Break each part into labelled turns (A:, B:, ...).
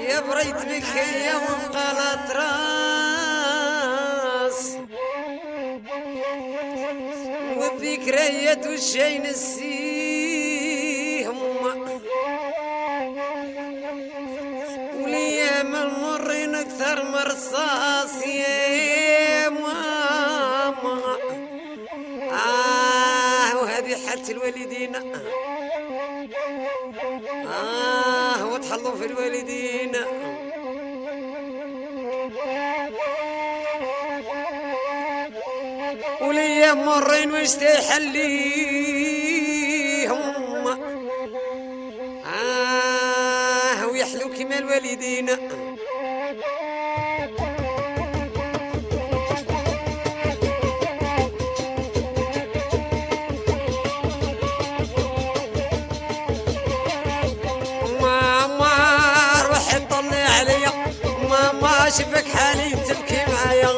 A: يا بريت بك يا وانقلت راس والذكريات والشي نسيهم وليام المرين اكثر مرصاص يا ماما وهذه حالة الوالدين وتحلوا في الوالدين وليا مرين واشتاح ليهم ويحلو كما الوالدين شبك حالي تبكي معايا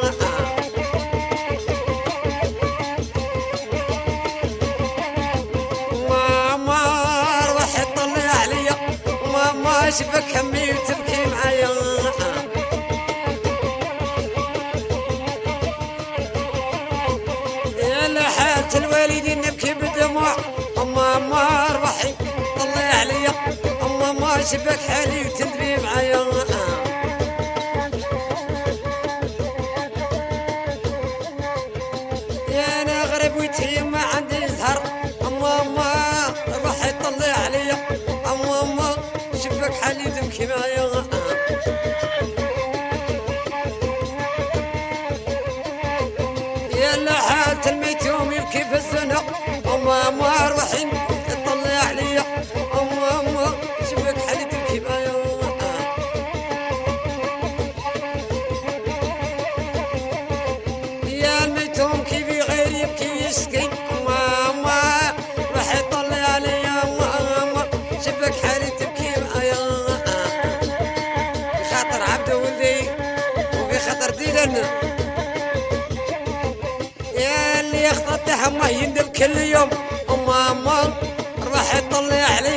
A: ماما روحي طلي عليا ماما شبك همي وتبكي معايا يا لحالة الوالدين نبكي بدموع ماما روحي طلي عليا ماما شبك حالي وتندبي معايا ويتهي ما عندي زهر ماما روحي طلي عليا ماما شبك حالي تبكي معايا يا لحالة الميتوم يبكي في الزنق ماما روحي طلي عليا ماما شبك حالي تبكي معايا يا الميتوم كيف غير يبكي يسكي ماما روحي طلي عليا ماما شبك حالي تبكي معايا بخاطر عبد ولدي وبخاطر ديدن يا اللي يخطط همه يندب كل يوم ماما روحي طلي عليا